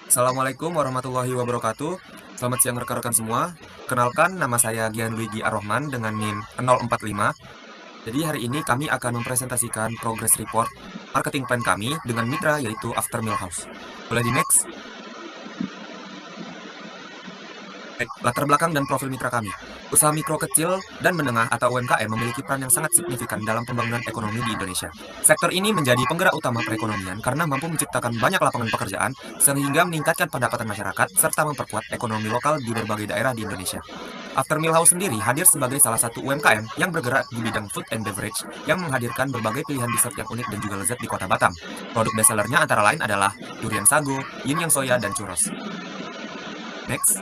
Assalamualaikum warahmatullahi wabarakatuh. Selamat siang rekan-rekan semua. Kenalkan, nama saya Gian Luigi Arrohman dengan NIM 045. Jadi hari ini kami akan mempresentasikan progress report marketing plan kami dengan mitra yaitu After Mill House. Boleh di next? Latar belakang dan profil mitra kami. Usaha mikro kecil dan menengah atau UMKM memiliki peran yang sangat signifikan dalam pembangunan ekonomi di Indonesia. Sektor ini menjadi penggerak utama perekonomian karena mampu menciptakan banyak lapangan pekerjaan sehingga meningkatkan pendapatan masyarakat serta memperkuat ekonomi lokal di berbagai daerah di Indonesia. After Mill House sendiri hadir sebagai salah satu UMKM yang bergerak di bidang food and beverage yang menghadirkan berbagai pilihan dessert yang unik dan juga lezat di Kota Batam. Produk bestsellernya antara lain adalah durian sago, yin yang soya, dan churros. Next.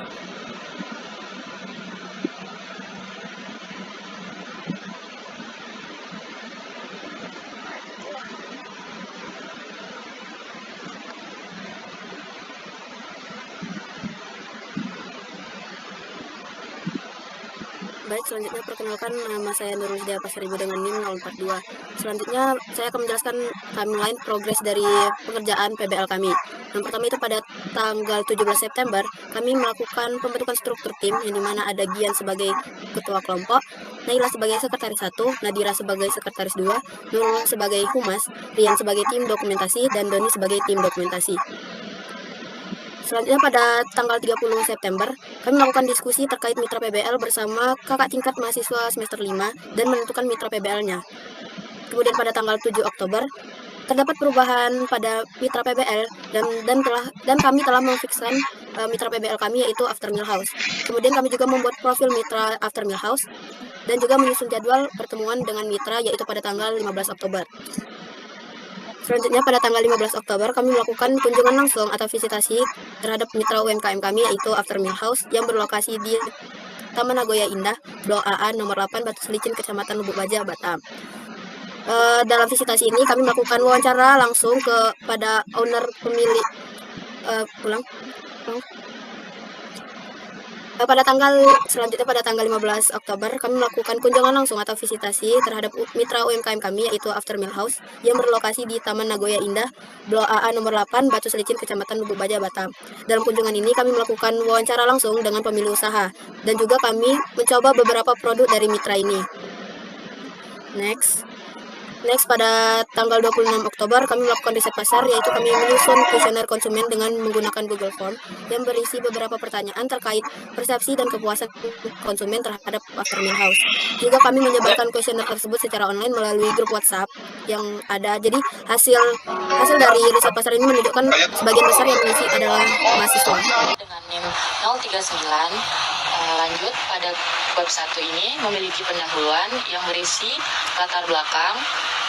Baik, selanjutnya perkenalkan nama saya Nurul Hidayah Pasaribu dengan NIM 042. Selanjutnya saya akan menjelaskan timeline progres dari pekerjaan PBL kami. Yang pertama itu pada tanggal 17 September kami melakukan pembentukan struktur tim yang dimana ada Gian sebagai ketua kelompok, Naila sebagai sekretaris 1, Nadira sebagai sekretaris 2, Nurul sebagai humas, Rian sebagai tim dokumentasi, dan Doni sebagai tim dokumentasi. Selanjutnya pada tanggal 30 September, kami melakukan diskusi terkait mitra PBL bersama kakak tingkat mahasiswa semester 5 dan menentukan mitra PBL-nya. Kemudian pada tanggal 7 Oktober, terdapat perubahan pada mitra PBL dan kami telah memfikskan mitra PBL kami yaitu After Mill House. Kemudian kami juga membuat profil mitra After Mill House dan juga menyusun jadwal pertemuan dengan mitra yaitu pada tanggal 15 Oktober. Selanjutnya pada tanggal 15 Oktober kami melakukan kunjungan langsung atau visitasi terhadap mitra UMKM kami yaitu After Mill House yang berlokasi di Taman Nagoya Indah, Blok AA nomor 8 Batu Selicin, Kecamatan Lubuk Baja, Batam. Dalam visitasi ini kami melakukan wawancara langsung kepada owner pemilik pada tanggal 15 Oktober kami melakukan kunjungan langsung atau visitasi terhadap mitra UMKM kami yaitu After Mill House yang berlokasi di Taman Nagoya Indah, Blok AA nomor 8, Batu Selicin, Kecamatan Lubuk Baja, Batam. Dalam kunjungan ini kami melakukan wawancara langsung dengan pemilik usaha dan juga kami mencoba beberapa produk dari mitra ini. Next, pada tanggal 26 Oktober kami melakukan riset pasar yaitu kami menyusun kuesioner konsumen dengan menggunakan Google Form yang berisi beberapa pertanyaan terkait persepsi dan kepuasan konsumen terhadap After Mill House. Juga kami menyebarkan kuesioner tersebut secara online melalui grup WhatsApp yang ada. Jadi hasil dari riset pasar ini menunjukkan sebagian besar yang mengisi adalah mahasiswa. Dengan NIM 039, lanjut pada bab 1 ini memiliki pendahuluan yang berisi latar belakang,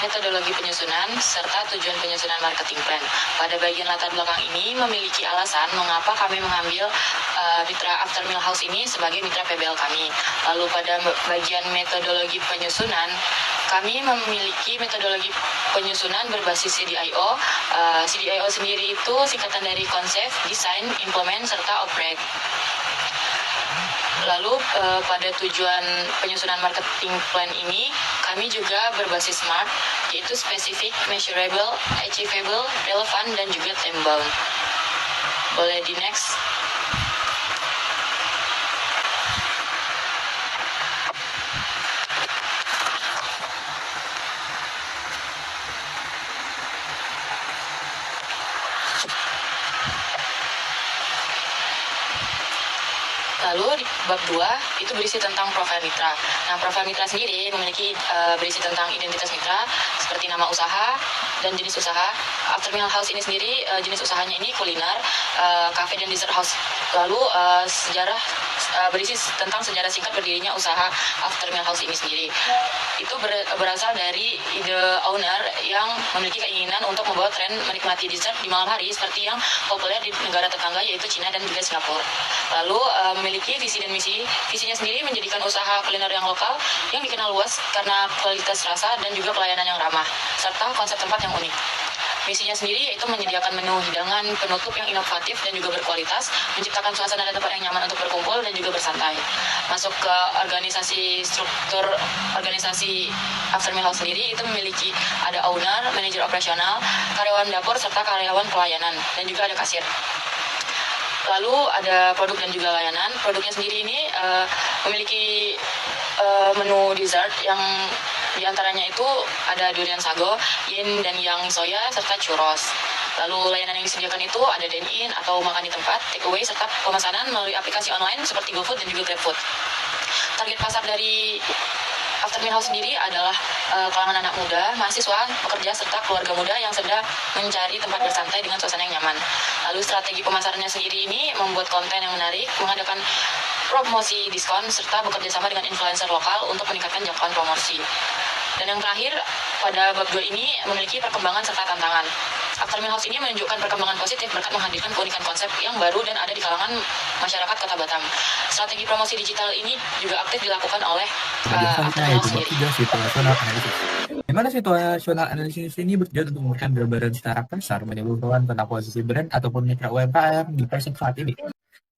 metodologi penyusunan, serta tujuan penyusunan marketing plan. Pada bagian latar belakang ini memiliki alasan mengapa kami mengambil mitra After Mill House ini sebagai mitra PBL kami. Lalu pada bagian metodologi penyusunan, kami memiliki metodologi penyusunan berbasis CDIO. CDIO sendiri itu singkatan dari konsep, desain, implement, serta operate. Lalu pada tujuan penyusunan marketing plan ini, kami juga berbasis SMART, yaitu specific, measurable, achievable, relevant, dan juga time bound. Boleh di next. Lalu di bab 2 itu berisi tentang profil mitra. Nah, profil mitra sendiri memiliki berisi tentang identitas mitra seperti nama usaha dan jenis usaha. After Mill House ini sendiri jenis usahanya ini kuliner, cafe dan dessert house. Lalu sejarah berisi tentang sejarah singkat berdirinya usaha After Mill House ini sendiri. Itu berasal dari ide owner yang memiliki keinginan untuk membawa tren menikmati dessert di malam hari seperti yang populer di negara tetangga yaitu Cina dan juga Singapura. Lalu memiliki visi dan misi. Visinya sendiri menjadikan usaha kuliner yang lokal yang dikenal luas karena kualitas rasa dan juga pelayanan yang ramah serta konsep tempat yang unik. Misinya sendiri yaitu menyediakan menu hidangan penutup yang inovatif dan juga berkualitas, menciptakan suasana dan tempat yang nyaman untuk berkumpul dan juga bersantai. Masuk ke struktur organisasi After Mill House sendiri itu memiliki ada owner, manajer operasional, karyawan dapur serta karyawan pelayanan dan juga ada kasir. Lalu ada produk dan juga layanan. Produknya sendiri ini memiliki menu dessert yang diantaranya itu ada durian sago, yin dan yang soya, serta churros. Lalu layanan yang disediakan itu ada dine-in atau makan di tempat, take away, serta pemesanan melalui aplikasi online seperti GoFood dan juga GrabFood. Target pasar dari Aftermeal House sendiri adalah kalangan anak muda, mahasiswa, pekerja, serta keluarga muda yang sedang mencari tempat bersantai dengan suasana yang nyaman. Lalu strategi pemasarannya sendiri ini membuat konten yang menarik, mengadakan promosi diskon, serta bekerja sama dengan influencer lokal untuk meningkatkan jangkauan promosi. Dan yang terakhir, pada bab 2 ini memiliki perkembangan serta tantangan. Aftermeal House ini menunjukkan perkembangan positif berkat menghadirkan keunikan konsep yang baru dan ada di kalangan masyarakat Kota Batam. Strategi promosi digital ini juga aktif dilakukan oleh Aftermeal House sendiri. Situational analysis. Di mana situational analysis ini bertujuan untuk memberikan gambaran secara kasar menyeluruhkan tentang posisi brand ataupun mitra UMKM di pasar saat ini.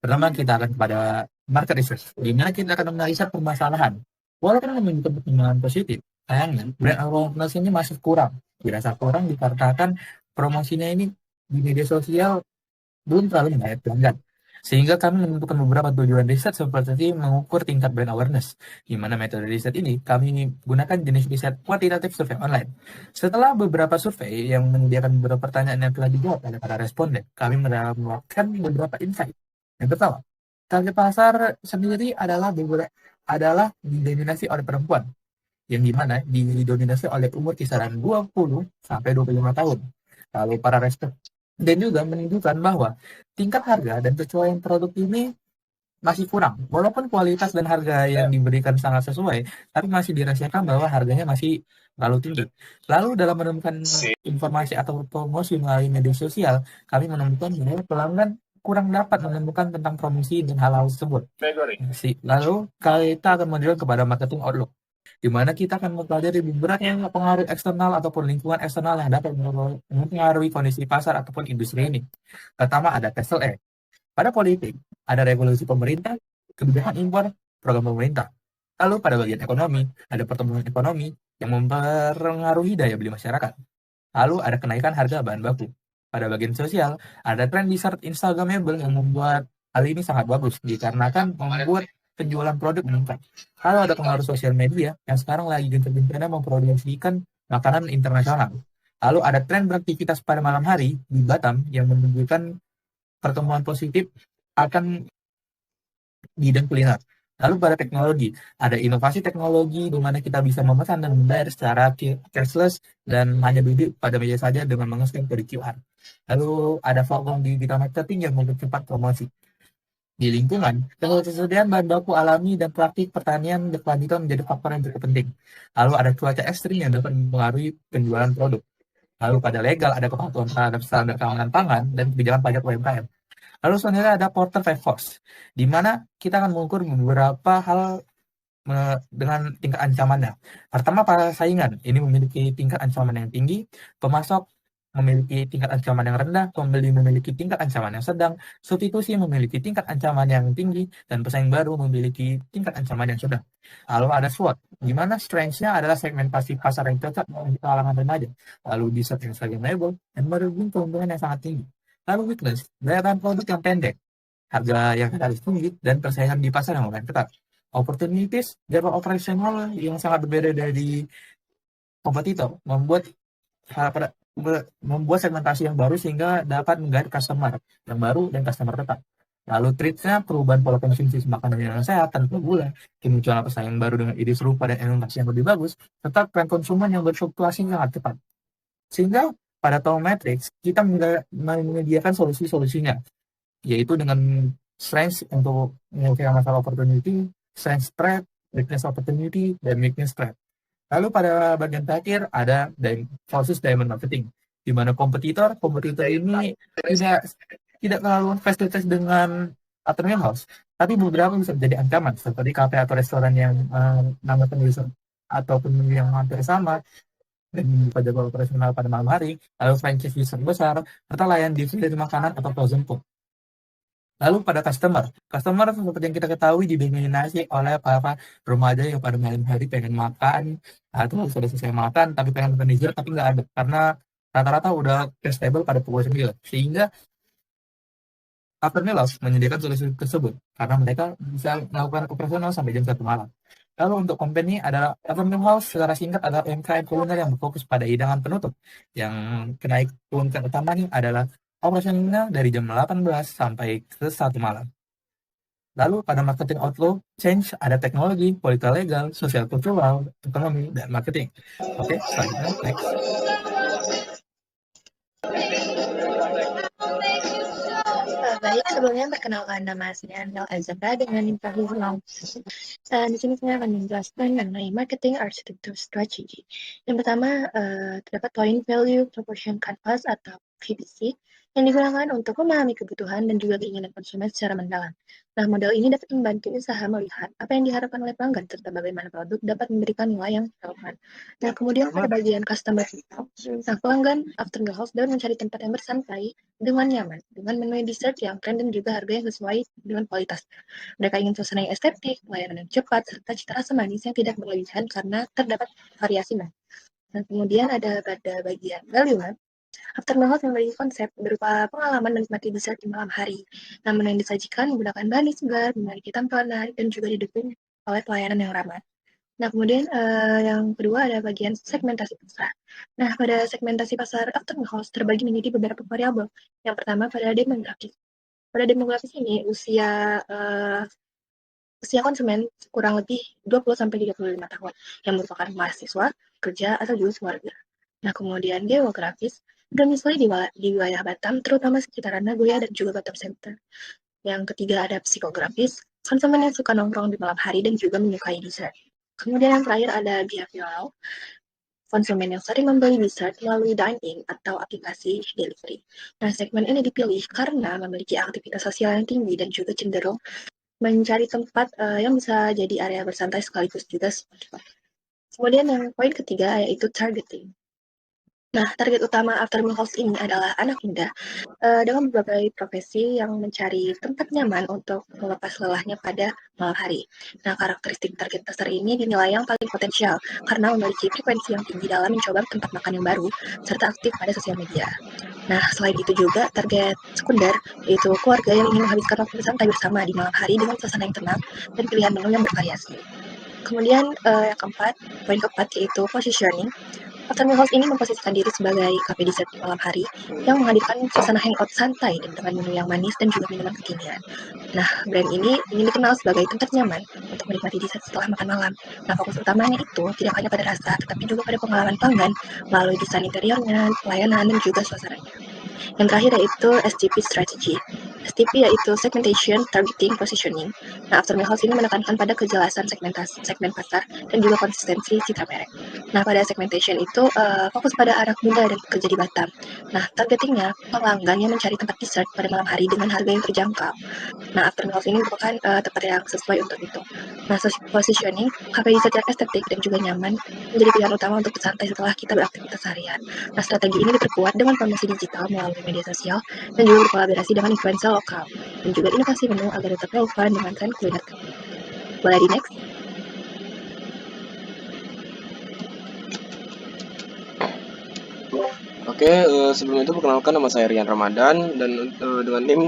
Pertama, kita akan kepada market research, di mana kita akan menganalisa permasalahan. Walaupun menunjukkan perkembangan positif, sayangnya brand awareness ini masih kurang. Dirasa kurang dikarenakan promosinya ini di media sosial belum terlalu menarik pelanggan. Sehingga kami menentukan beberapa tujuan riset seperti mengukur tingkat brand awareness. Di mana metode riset ini kami gunakan jenis riset kuantitatif survei online. Setelah beberapa survei yang menyediakan beberapa pertanyaan yang telah dijawab oleh para responden, kami mendapatkan beberapa insight. Yang pertama, target pasar sendiri adalah didominasi oleh perempuan, yang dimana didominasi oleh umur kisaran 20 sampai 25 tahun. Lalu para responden dan juga menunjukkan bahwa tingkat harga dan kesesuaian produk ini masih kurang. Walaupun kualitas dan harga yang diberikan sangat sesuai, tapi masih dirasakan bahwa harganya masih terlalu tinggi. Lalu dalam menemukan informasi atau promosi melalui media sosial, kami menemukan bahwa pelanggan kurang dapat menemukan tentang promosi dan hal-hal tersebut. Lalu kita akan menuju kepada marketing outlook, di mana kita akan mempelajari beberapa pengaruh eksternal ataupun lingkungan eksternal yang dapat mempengaruhi kondisi pasar ataupun industri ini. Pertama ada Castle E. Pada politik, ada regulasi pemerintah, kebijakan impor, program pemerintah. Lalu pada bagian ekonomi, ada pertumbuhan ekonomi yang mempengaruhi daya beli masyarakat. Lalu ada kenaikan harga bahan baku. Pada bagian sosial, ada tren dessert Instagramable yang membuat hal ini sangat bagus, dikarenakan membuat penjualan produk meningkat. Kalau ada pengaruh sosial media yang sekarang lagi gencar-gencarnya memproduksikan makanan internasional. Lalu ada tren beraktivitas pada malam hari di Batam yang menunjukkan pertemuan positif akan bidang kuliner. Lalu pada teknologi, ada inovasi teknologi di mana kita bisa memesan dan membayar secara cashless dan hanya duduk pada meja saja dengan meng-scan kode QR. Lalu ada platform digital marketing yang mempercepat promosi. Di lingkungan, ketersediaan bahan baku alami dan praktik pertanian berkelanjutan menjadi faktor yang cukup penting. Lalu ada cuaca ekstrim yang dapat mempengaruhi penjualan produk. Lalu pada legal, ada kepatuhan terhadap standar keamanan pangan dan kebijakan pajak UMKM. Lalu selanjutnya ada Porter 5 Force, di mana kita akan mengukur beberapa hal dengan tingkat ancamannya. Pertama, para saingan ini memiliki tingkat ancaman yang tinggi, pemasok memiliki tingkat ancaman yang rendah, pembeli memiliki tingkat ancaman yang sedang, substitusi memiliki tingkat ancaman yang tinggi, dan pesaing baru memiliki tingkat ancaman yang sedang. Lalu ada SWOT, di mana strength-nya adalah segmentasi pasar yang cocok untuk kalangan remaja, lalu dessert yang sustainable, dan margin keuntungan yang sangat tinggi. Lalu weakness, daya tahan produk yang pendek, harga yang relatif tinggi, dan persaingan di pasar yang lumayan ketat. Opportunities, jadwal operasional yang sangat berbeda dari kompetitor, membuat segmentasi yang baru sehingga dapat menggait customer yang baru dan customer tetap. Lalu treats-nya perubahan pola konsumsi makanan yang sehat tanpa gula, kemunculan pesaing baru dengan ide serupa dan inovasi yang lebih bagus, serta tren konsumen yang berfluktuasi sangat cepat. Sehingga pada Tom Matrix, kita menyediakan solusi-solusinya, yaitu dengan strength untuk menyelesaikan masalah opportunity, strength threat, weakness opportunity, dan weakness threat. Lalu pada bagian terakhir ada versus diamond marketing, di mana kompetitor ini tidak terlalu fasilitas dengan Aftermeal House, tapi beberapa bisa menjadi ancaman, seperti kafe atau restoran yang nama penulis ataupun yang hampir sama, dan membuka jadwal operasional pada malam hari, lalu franchise user besar, serta layanan delivery makanan atau frozen food. Lalu pada customer seperti yang kita ketahui didominasi oleh para remaja yang pada malam hari pengen makan, atau sudah selesai makan tapi pengen makan dessert tapi nggak ada, karena rata-rata udah stable pada pukul 9, sehingga Aftermeal House menyediakan solusi tersebut karena mereka bisa melakukan operasional sampai jam 1 malam. Lalu untuk company adalah Aftermeal House secara singkat adalah UMKM kuliner yang berfokus pada hidangan penutup. Yang keunikan utamanya adalah operasionalnya dari jam 18 sampai ke 1 malam. Lalu pada marketing outlook change ada teknologi, politika legal, sosial kultural, ekonomi, dan marketing. Oke, selanjutnya next. Baik, sebelumnya perkenalkan nama saya Anel Azabra dengan International. Di sini saya akan menjelaskan mengenai marketing architecture strategy. Yang pertama, terdapat poin value proposition canvas atau VPC yang digunakan untuk memahami kebutuhan dan juga keinginan konsumen secara mendalam. Nah, model ini dapat membantu usaha melihat apa yang diharapkan oleh pelanggan serta bagaimana produk dapat memberikan nilai yang relevan. Nah, kemudian pada bagian customer people, nah pelanggan Aftermeal House dapat mencari tempat yang bersantai dengan nyaman, dengan menu dessert yang keren dan juga harga yang sesuai dengan kualitas. Mereka ingin suasana yang estetik, pelayanan yang cepat, serta cita rasa manis yang tidak berlebihan karena terdapat variasi menu. Dan kemudian ada pada bagian value map, Aftermeal House memiliki konsep berupa pengalaman menikmati dessert di malam hari. Nah, menu yang disajikan menggunakan bahan segar, memiliki tampilan menarik, dan juga didukung oleh pelayanan yang ramah. Nah, kemudian yang kedua ada bagian segmentasi pasar. Nah, pada segmentasi pasar Aftermeal House terbagi menjadi beberapa variabel. Yang pertama pada demografis. Pada demografis ini usia konsumen kurang lebih 20-35 tahun yang merupakan mahasiswa, kerja, atau juga keluarga. Nah, kemudian geografis domisili di wilayah Batam, terutama sekitaran Nagoya dan juga Batam Center. Yang ketiga ada psikografis, konsumen yang suka nongkrong di malam hari dan juga menyukai dessert. Kemudian yang terakhir ada behavioral, konsumen yang sering membeli dessert melalui dine-in atau aplikasi delivery. Nah, segmen ini dipilih karena memiliki aktivitas sosial yang tinggi dan juga cenderung mencari tempat yang bisa jadi area bersantai sekaligus juga spot. Kemudian yang poin ketiga yaitu targeting. Nah, target utama Aftermeal House ini adalah anak muda dengan berbagai profesi yang mencari tempat nyaman untuk melepas lelahnya pada malam hari. Nah, karakteristik target pasar ini dinilai yang paling potensial karena memiliki frekuensi yang tinggi dalam mencoba tempat makan yang baru serta aktif pada sosial media. Nah, selain itu juga target sekunder yaitu keluarga yang ingin menghabiskan waktu santai bersama di malam hari dengan suasana yang tenang dan pilihan menu yang bervariasi. Kemudian poin keempat yaitu positioning. Aftermeal House ini memposisikan diri sebagai cafe dessert di malam hari yang menghadirkan suasana hangout santai dan dengan menu yang manis dan juga minuman kekinian. Nah, brand ini ingin dikenal sebagai tempat nyaman untuk menikmati dessert setelah makan malam. Nah, fokus utamanya itu tidak hanya pada rasa, tetapi juga pada pengalaman pelanggan melalui desain interiornya, pelayanan, dan juga suasananya. Yang terakhir yaitu STP strategy. STP yaitu segmentation, targeting, positioning. Nah, Aftermeal House ini menekankan pada kejelasan segmen pasar dan juga konsistensi citra merek. Nah, pada segmentation itu fokus pada anak muda dan pekerja di Batam. Nah, targetingnya pelanggan yang mencari tempat dessert pada malam hari dengan harga yang terjangkau. Nah, Aftermeal House ini merupakan tempat yang sesuai untuk itu. Nah, positioning, cafe dessert yang estetik dan juga nyaman menjadi pilihan utama untuk bersantai setelah kita beraktivitas harian. Nah, strategi ini diperkuat dengan promosi digital melalui media sosial dan juga berkolaborasi dengan influencer lokal dan juga inovasi menu agar tetap relevan dengan tren kuliner. Boleh di next? Oke, sebelum itu perkenalkan nama saya Rian Ramadan dan dengan NIM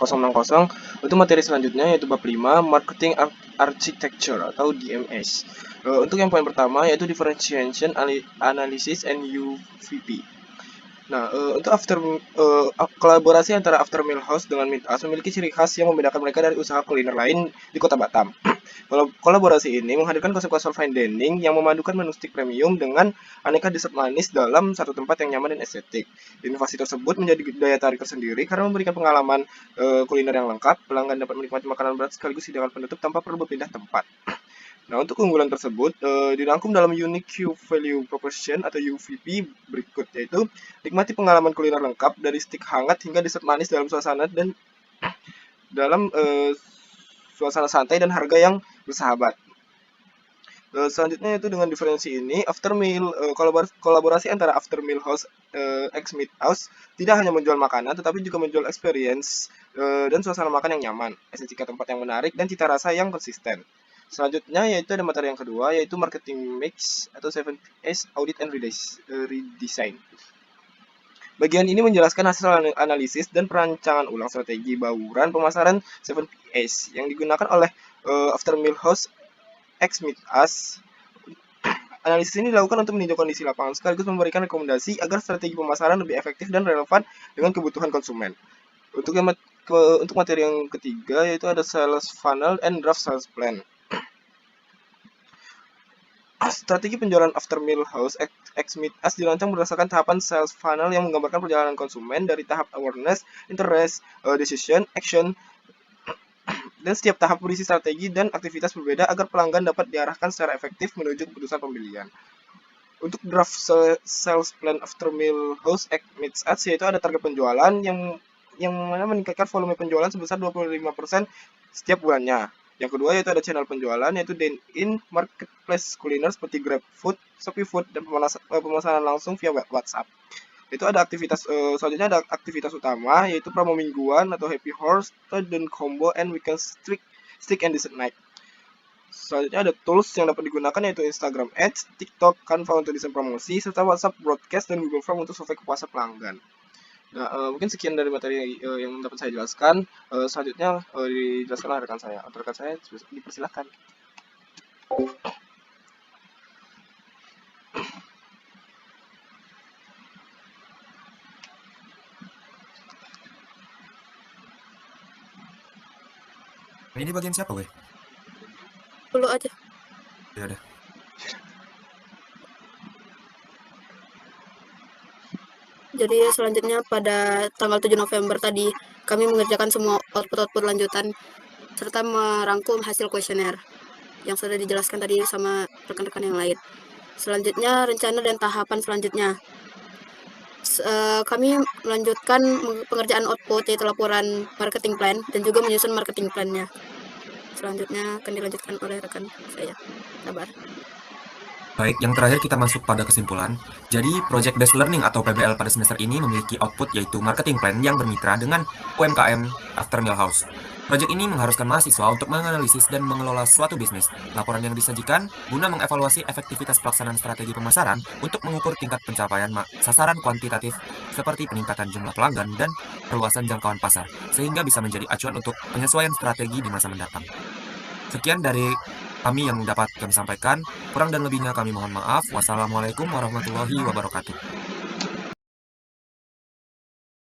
060 untuk materi selanjutnya yaitu bab 5 Marketing Architecture atau DMS. Untuk yang poin pertama yaitu Differentiation Analysis and UVP. Nah, untuk kolaborasi antara Aftermeal House dengan Mintas memiliki ciri khas yang membedakan mereka dari usaha kuliner lain di Kota Batam. Kolaborasi ini menghadirkan konsep-konsep fine dining yang memadukan menu steak premium dengan aneka dessert manis dalam satu tempat yang nyaman dan estetik. Inovasi tersebut menjadi daya tarik tersendiri karena memberikan pengalaman kuliner yang lengkap. Pelanggan dapat menikmati makanan berat sekaligus hidangan penutup tanpa perlu berpindah tempat. Nah, untuk keunggulan tersebut dirangkum dalam Unique Value Proposition atau UVP berikut, yaitu nikmati pengalaman kuliner lengkap dari steak hangat hingga dessert manis dalam suasana suasana santai dan harga yang bersahabat. Selanjutnya yaitu dengan diferensi ini, Aftermeal kolaborasi antara Aftermeal House X Meat House tidak hanya menjual makanan, tetapi juga menjual experience dan suasana makan yang nyaman, estetika tempat yang menarik, dan cita rasa yang konsisten. Selanjutnya yaitu ada materi yang kedua yaitu Marketing Mix atau 7S Audit and Redesign. Bagian ini menjelaskan hasil analisis dan perancangan ulang strategi bauran pemasaran 7Ps yang digunakan oleh After Millhouse X Meet Us. Analisis ini dilakukan untuk meninjau kondisi lapangan sekaligus memberikan rekomendasi agar strategi pemasaran lebih efektif dan relevan dengan kebutuhan konsumen. Untuk materi yang ketiga yaitu ada sales funnel and draft sales plan. Strategi penjualan After Millhouse X Meet Us dirancang berdasarkan tahapan sales funnel yang menggambarkan perjalanan konsumen dari tahap awareness, interest, decision, action, dan setiap tahap berisi strategi dan aktivitas berbeda agar pelanggan dapat diarahkan secara efektif menuju keputusan pembelian. Untuk draft sales plan After Millhouse X Meet Us yaitu ada target penjualan yang mana meningkatkan volume penjualan sebesar 25% setiap bulannya. Yang kedua yaitu ada channel penjualan yaitu dine-in, marketplace kuliner seperti GrabFood, ShopeeFood, dan pemesanan langsung via WhatsApp. Itu ada aktivitas selanjutnya ada aktivitas utama yaitu promo mingguan atau Happy Horse, dan combo and weekend stick and dessert night. Selanjutnya ada tools yang dapat digunakan yaitu Instagram Ads, TikTok, Canva untuk desain promosi, serta WhatsApp broadcast dan Google Form untuk survei kepuasan pelanggan. Nah, mungkin sekian dari materi yang dapat saya jelaskan. Selanjutnya dijelaskan oleh rekan saya. Untuk rekan saya dipersilakan. Ini bagian siapa, gue? Dulu aja. Ya udah. Jadi selanjutnya pada tanggal 7 November tadi kami mengerjakan semua output lanjutan serta merangkum hasil kuesioner yang sudah dijelaskan tadi sama rekan-rekan yang lain. Selanjutnya rencana dan tahapan selanjutnya. Kami melanjutkan pengerjaan output yaitu laporan marketing plan dan juga menyusun marketing plan-nya. Selanjutnya akan dilanjutkan oleh rekan saya. Sabar. Baik, yang terakhir kita masuk pada kesimpulan. Jadi, Project Based Learning atau PBL pada semester ini memiliki output yaitu marketing plan yang bermitra dengan UMKM After Millhouse. Project ini mengharuskan mahasiswa untuk menganalisis dan mengelola suatu bisnis. Laporan yang disajikan guna mengevaluasi efektivitas pelaksanaan strategi pemasaran untuk mengukur tingkat pencapaian sasaran kuantitatif seperti peningkatan jumlah pelanggan dan perluasan jangkauan pasar, sehingga bisa menjadi acuan untuk penyesuaian strategi di masa mendatang. Sekian dari kami yang dapat kami sampaikan. Kurang dan lebihnya kami mohon maaf. Wassalamualaikum warahmatullahi wabarakatuh.